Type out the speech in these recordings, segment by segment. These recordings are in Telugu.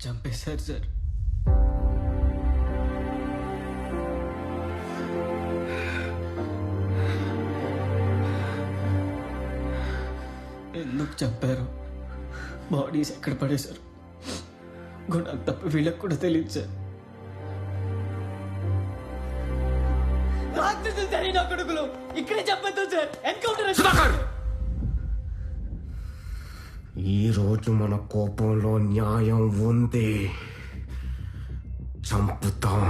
చంపేశారు సార్. ఎందుకు చంపారు, బాడీస్ ఎక్కడ పడేశారు, గుణం తప్ప వీళ్ళకి కూడా తెలియదు సార్. కొడుకులు ఇక్కడే చెప్పొద్దు సార్. ఎన్కౌంటర్. ఈ రోజు మన కోపంలో న్యాయం ఉంది, చంపుతాం.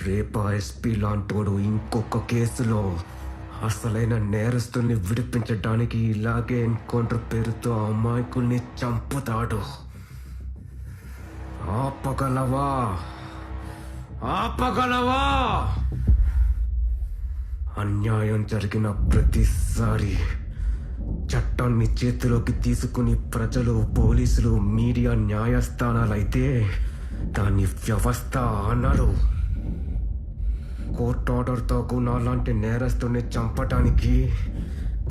రేపా ఎస్పీ లాంటోడు ఇంకొక కేసులో అసలైన నేరస్తుల్ని విడిపించడానికి ఇలాగే ఎన్కౌంటర్ పేరుతో అమాయకుల్ని చంపుతాడు. ఆపగలవా? ఆపగలవా? అన్యాయం జరిగిన ప్రతిసారి చట్టాన్ని చేతిలోకి తీసుకుని ప్రజలు, పోలీసులు, మీడియా, న్యాయస్థానాలైతే దాన్ని వ్యవస్థ అనరు. కోర్టు ఆర్డర్తో గుణాలాంటి నేరస్తుని చంపటానికి,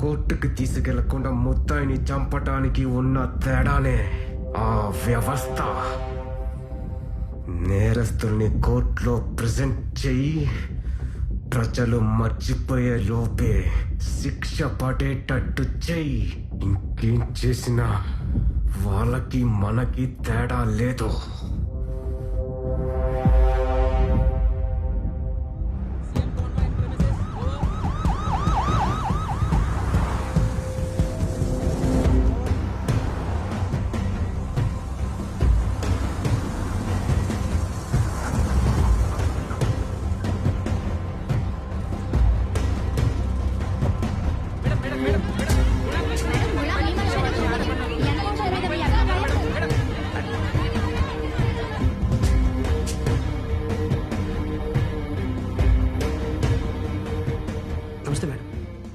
కోర్టుకి తీసుకెళ్లకుండా ముద్దాయిని చంపటానికి ఉన్న తేడానే ఆ వ్యవస్థ. నేరస్తుల్ని కోర్టులో ప్రెజెంట్ చెయ్యి, ప్రజలు మర్చిపోయే లోపే శిక్ష పడేటట్టు చెయ్యి. ఇంకేం చేసినా వాళ్ళకి మనకి తేడా లేదు. నమస్తే మేడం.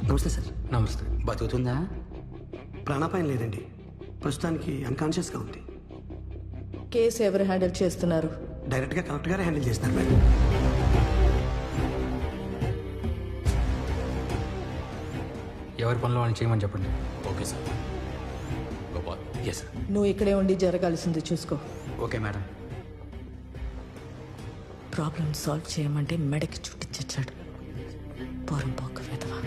నమస్తే సార్. నమస్తే. బతుకుతుందా? ప్రాణాపాయం లేదండి, ప్రస్తుతానికి అన్కాన్షియస్గా ఉంది. కేసు ఎవరు హ్యాండిల్ చేస్తున్నారు? డైరెక్ట్గా కలెక్టర్ గారే హ్యాండిల్ చేస్తున్నారు మేడం. ఎవరి పనిలో వాళ్ళని చేయమని చెప్పండి. Okay sir. Gopal. Yes sir. నువ్వు ఇక్కడే ఉండి జరగాల్సింది చూసుకో. Okay madam. ప్రాబ్లం సాల్వ్ చేయమంటే మెడకి చుట్టించాడు. పోరంపోక వెధవా.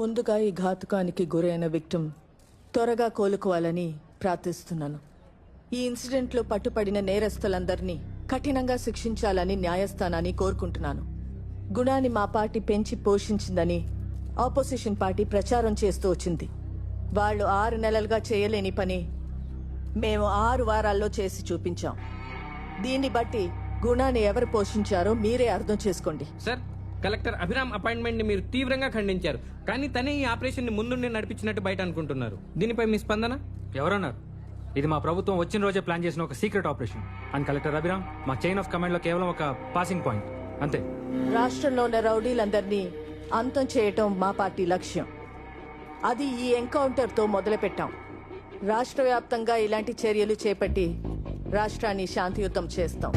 ముందుగా ఈ ఘాతుకానికి గురైన విక్టిమ్ త్వరగా కోలుకోవాలని ప్రార్థిస్తున్నాను. ఈ ఇన్సిడెంట్లో పట్టుపడిన నేరస్తులందరినీ కఠినంగా శిక్షించాలని న్యాయస్థానాన్ని కోరుకుంటున్నాను. గుణాన్ని మా పార్టీ పెంచి పోషించిందని ఆపోజిషన్ పార్టీ ప్రచారం చేస్తూ వచ్చింది. వాళ్ళు 6 నెలలుగా చేయలేని పని మేము 6 వారాల్లో చేసి చూపించాం. దీన్ని బట్టి గుణాన్ని ఎవరు పోషించారో మీరే అర్థం చేసుకోండి. సార్, కలెక్టర్ అభిరామ్ అపాయింట్మెంట్ ని మీరు తీవ్రంగా ఖండించారు, కానీ తనే ఈ ఆపరేషన్ ని ముందుండి నడిపించినట్టు బయట అనుకుంటున్నారు. దీనిపై మీ స్పందన? ఎవరన్నారు? ఇది మా ప్రభుత్వం వచ్చిన రోజే ప్లాన్ చేసిన ఒక secret operation. And collector Abhiram మా చైన్ ఆఫ్ కమాండ్ లో కేవలం ఒక పాసింగ్ పాయింట్ అంతే. రాష్ట్రంలో ఉన్న రౌడీలందరినీ అంతం చేయటం మా పార్టీ లక్ష్యం. అది ఈ ఎన్కౌంటర్తో మొదలుపెట్టాం. రాష్ట్ర వ్యాప్తంగా ఇలాంటి చర్యలు చేపట్టి రాష్ట్రాన్ని శాంతియుతం చేస్తాం.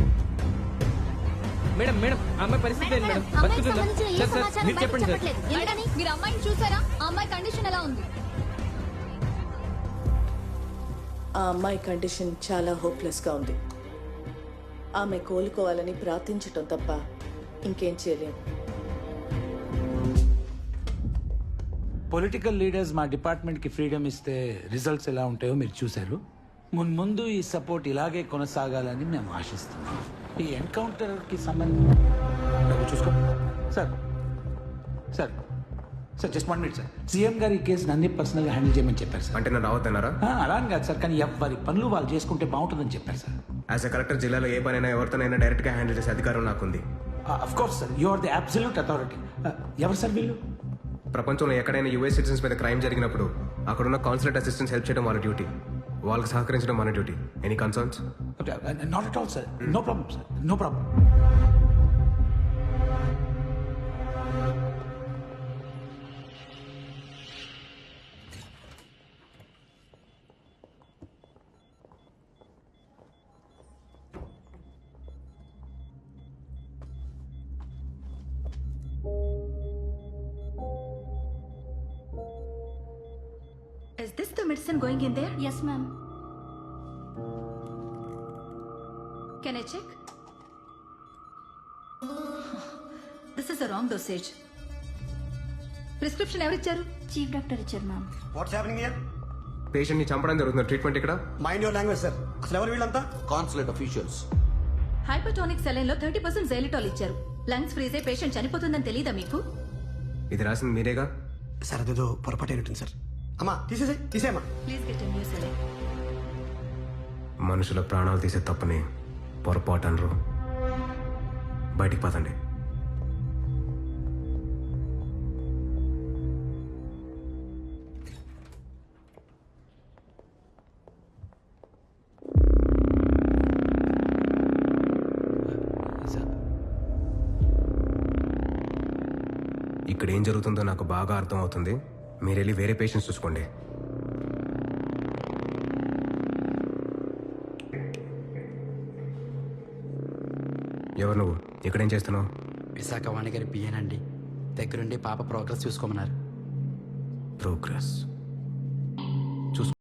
మేడం మేడం ఆ అమ్మాయి పరిస్థితి ఏంటి మేడం? బతుకుతుందా? సార్ సార్ మీరు చెప్పండి సార్. మీరు అమ్మాయిని చూసారా? ఆ అమ్మాయి కండిషన్ ఎలా ఉంది? ఆ అమ్మాయి కండిషన్ చాలా హోప్లెస్ గా ఉంది. ఆమె కోలుకోవాలని ప్రార్థించటం తప్ప ఇంకేం చేయలేం. పొలిటికల్ లీడర్స్ మా డిపార్ట్మెంట్కి ఫ్రీడమ్ ఇస్తే రిజల్ట్స్ ఎలా ఉంటాయో మీరు చూశారు. ముందు ఈ సపోర్ట్ ఇలాగే కొనసాగాలని మేము ఆశిస్తున్నాం. ఈ ఎన్కౌంటర్కి సంబంధించి చూసుకో sir. Sir sir just 1 minute sir. CM గారు ఈ కేసుని అన్ని పర్సనల్గా హ్యాండిల్ చేయమని చెప్పారు సార్. అంటే నన్ను రావద్దన్నారా? అలా అని కాదు సార్, కానీ ఎవరి పనులు వాళ్ళు చేసుకుంటే బాగుంటుందని చెప్పారు సార్. యాజ్ ఎ కలెక్టర్ జిల్లాలో ఏ పనైనా ఎవరితోనైనా డైరెక్ట్గా హ్యాండిల్ చేసే అధికారం నాకుంది. Of course sir, you are the absolute authority. ఎవరు సార్ వీళ్ళు? ప్రపంచంలో ఎక్కడైనా యూఎస్ సిటిజన్స్ మీద క్రైమ్ జరిగినప్పుడు అక్కడున్న కాన్సులేట్ అసిస్టెంట్స్ హెల్ప్ చేయడం వాళ్ళ డ్యూటీ, వాళ్ళకి సహకరించడం మన duty. Any concerns? Not at all sir. No problem sir, no problem. Is this the medicine going in there? Yes, ma'am. Can I check? This is the wrong dosage. Prescription ఎవరిచ్చారు? చీఫ్ డాక్టర్ ఇచ్చారు, మ్యామ్. What's happening here? పేషెంట్ని చంపడం జరుగుతుంది ట్రీట్మెంట్ ఇక్కడ. Mind your language sir. అసలు ఎవరు వీళ్ళంతా? Consulate officials. హైపర్టోనిక్ సెలైన్ లో 30% జైలిటాల్ ఇచ్చారు. లంగ్స్ ఫ్రీజ్ అయి పేషెంట్ చనిపోతుందని తెలియదా మీకు? ఇది రాసింది మీరేగా? సార్ అదేదో పొరపాటు అయినట్టుంది సార్. అమ్మా తీసేయమ్మా. Please get new saline. మనుషుల ప్రాణాలు తీసే తప్పని పొరపాటు అనరు. బయటికి పదండి. ఇక్కడ ఏం జరుగుతుందో నాకు బాగా అర్థం అవుతుంది. మీరు వెళ్ళి వేరే పేషెంట్స్ చూసుకోండి. ఎవరు నువ్వు? ఇక్కడేం చేస్తున్నావు? విశాఖ వాణిగారి పియ్యనండి. దగ్గరుండి పాప ప్రోగ్రెస్ చూసుకోమన్నారు. ప్రోగ్రెస్ చూసుకో.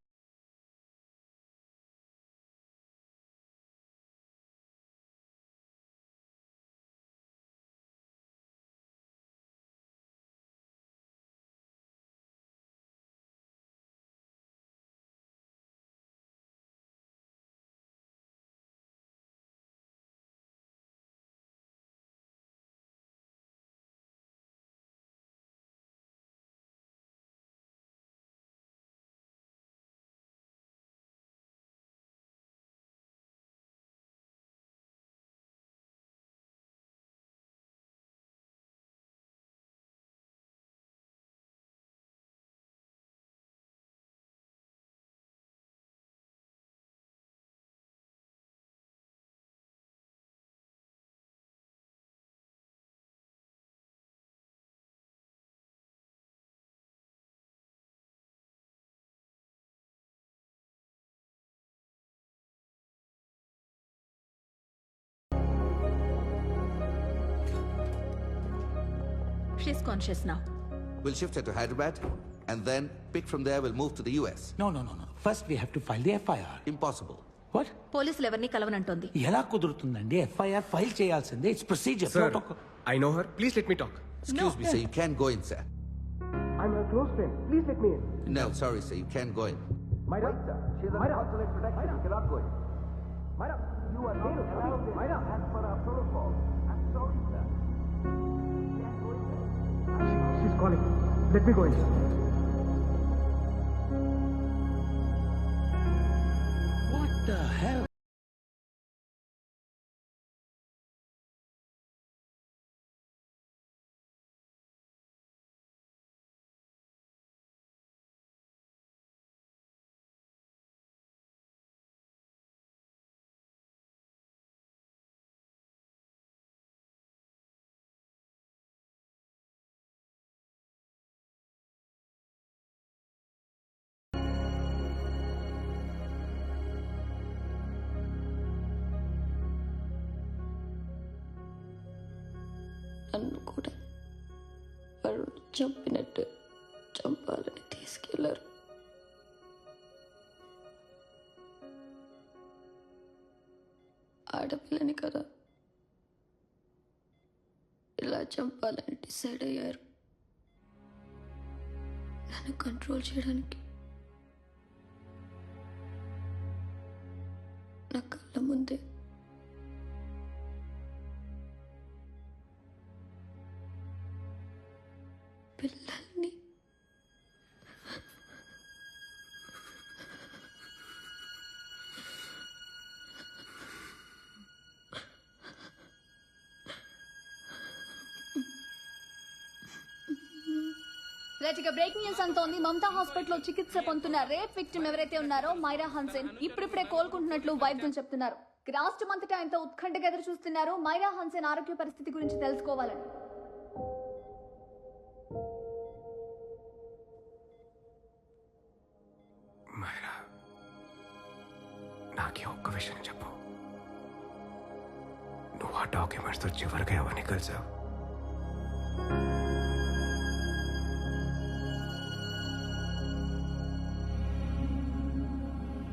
She's conscious now. We'll shift her to Hyderabad and then pick from there. We'll move to the US. No. First we have to file the FIR. Impossible. What? పోలీసులు ఎవరిని కలవనంటోంది. ఎలా కుదురుతుందండి? FIR ఫైల్ చేయాల్సిందే. It's procedure. Sir, I know her. Please let me talk. Excuse me, sir. You can't go in, sir. I'm her close friend. Please let me in. No, sorry, sir. You can't go in. Myra, sir. She's a consulate protection. You cannot go in. Myra, you are not allowed in. Myra, as per our protocol. I'm sorry, sir. She's calling. Let me go in. What the hell? నన్ను కూడా వాడు చంపినట్టు చంపాలని తీసుకెళ్లారు. ఆడపిల్లని కదా ఇలా చంపాలని డిసైడ్ అయ్యారు. నన్ను కంట్రోల్ చేయడానికి నా కళ్ళ ముందే పిల్లల్ని రైట్, బ్రేకింగ్ న్యూస్ అంతోంది. మమతా హాస్పిటల్లో చికిత్స పొందుతున్న రేప్ విక్టిమ్ ఎవరైతే ఉన్నారో మైరా హన్సెన్ ఇప్పుడిప్పుడే కోలుకుంటున్నట్లు వైద్యులు చెప్తున్నారు. రాష్ట్రమంతటా ఎంతో ఉత్కంఠగా ఎదురు చూస్తున్నారు మైరా హన్సెన్ ఆరోగ్య పరిస్థితి గురించి తెలుసుకోవాలని. మైరా, నాకే ఒక్క విషయం చెప్పు. నువ్వు ఆ డాక్యుమెంట్స్తో చివరిగా ఎవరిని కలిసావు?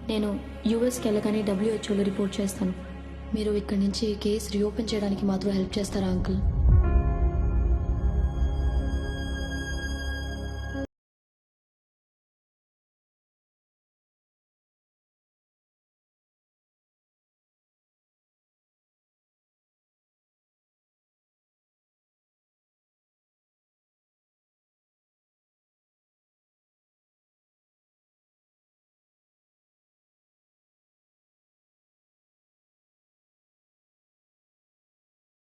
నేను యూఎస్కి వెళ్ళగానే డబ్ల్యూహెచ్ఓలో రిపోర్ట్ చేస్తాను. మీరు ఇక్కడి నుంచి కేసు రీఓపెన్ చేయడానికి మాత్రం హెల్ప్ చేస్తారా అంకుల్?